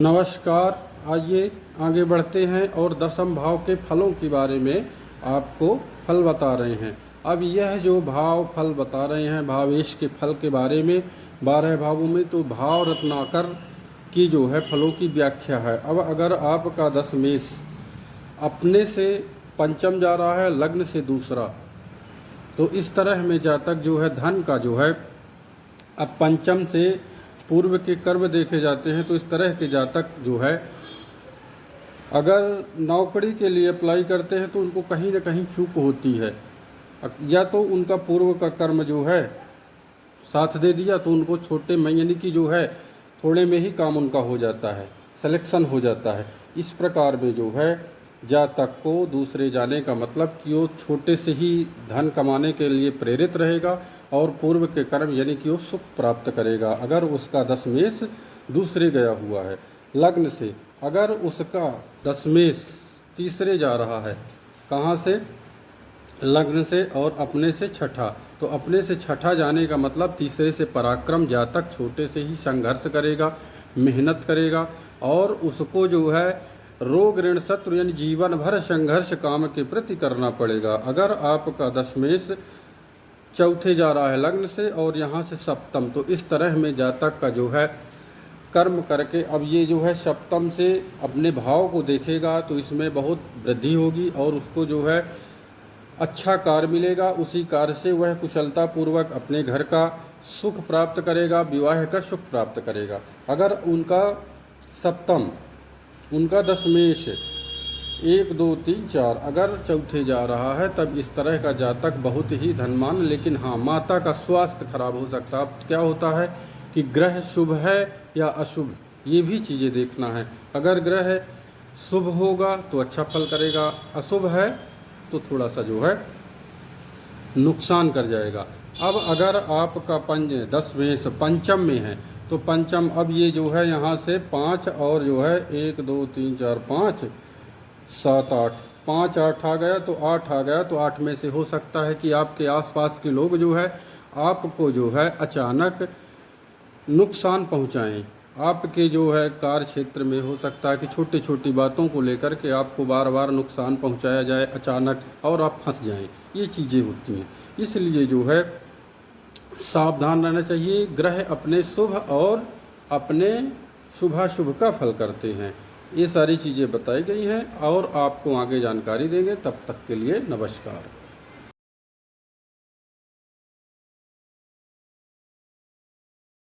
नमस्कार। आइए आगे बढ़ते हैं और दशम भाव के फलों के बारे में आपको फल बता रहे हैं। अब यह जो भाव फल बता रहे हैं भावेश के फल के बारे में 12 भावों में, तो भाव रत्नाकर की जो है फलों की व्याख्या है। अब अगर आपका दशमेश अपने से पंचम जा रहा है, लग्न से दूसरा, तो इस तरह में जातक जो है धन का जो है, अब पंचम से पूर्व के कर्म देखे जाते हैं, तो इस तरह के जातक जो है अगर नौकरी के लिए अप्लाई करते हैं तो उनको कहीं ना कहीं चूक होती है, या तो उनका पूर्व का कर्म जो है साथ दे दिया तो उनको छोटे में यानी कि जो है थोड़े में ही काम उनका हो जाता है, सिलेक्शन हो जाता है। इस प्रकार में जो है जातक को दूसरे जाने का मतलब कि वो छोटे से ही धन कमाने के लिए प्रेरित रहेगा और पूर्व के कर्म यानी कि वो सुख प्राप्त करेगा। अगर उसका दशमेश दूसरे गया हुआ है लग्न से, अगर उसका दशमेश तीसरे जा रहा है, कहाँ से? लग्न से और अपने से छठा, तो अपने से छठा जाने का मतलब तीसरे से पराक्रम, जातक छोटे से ही संघर्ष करेगा, मेहनत करेगा और उसको जो है रोग ऋण शत्रु यानी जीवन भर संघर्ष काम के प्रति करना पड़ेगा। अगर आपका दशमेश चौथे जा रहा है लग्न से और यहाँ से सप्तम, तो इस तरह में जातक का जो है कर्म करके, अब ये जो है सप्तम से अपने भाव को देखेगा तो इसमें बहुत वृद्धि होगी और उसको जो है अच्छा कार्य मिलेगा। उसी कार्य से वह कुशलता पूर्वक अपने घर का सुख प्राप्त करेगा, विवाह का सुख प्राप्त करेगा। अगर उनका सप्तम, उनका दशमेश 1 2 3 4 अगर चौथे जा रहा है, तब इस तरह का जातक बहुत ही धनवान, लेकिन हाँ माता का स्वास्थ्य खराब हो सकता है। अब क्या होता है कि ग्रह शुभ है या अशुभ, ये भी चीज़ें देखना है। अगर ग्रह शुभ होगा तो अच्छा फल करेगा, अशुभ है तो थोड़ा सा जो है नुकसान कर जाएगा। अब अगर आपका दशमेश पंचम में है, तो पंचम अब ये जो है यहाँ से 5 और जो है 1 2 3 4 5 7 8 5 8 आ गया, तो 8 आ गया, तो 8 में से हो सकता है कि आपके आसपास के लोग जो है आपको जो है अचानक नुकसान पहुंचाएं। आपके जो है कार्य क्षेत्र में हो सकता है कि छोटी छोटी बातों को लेकर के आपको बार बार नुकसान पहुंचाया जाए अचानक और आप फंस जाएं, ये चीज़ें होती हैं। इसलिए जो है सावधान रहना चाहिए। ग्रह अपने शुभ और अपने शुभाशुभ का फल करते हैं। ये सारी चीज़ें बताई गई हैं और आपको आगे जानकारी देंगे। तब तक के लिए नमस्कार।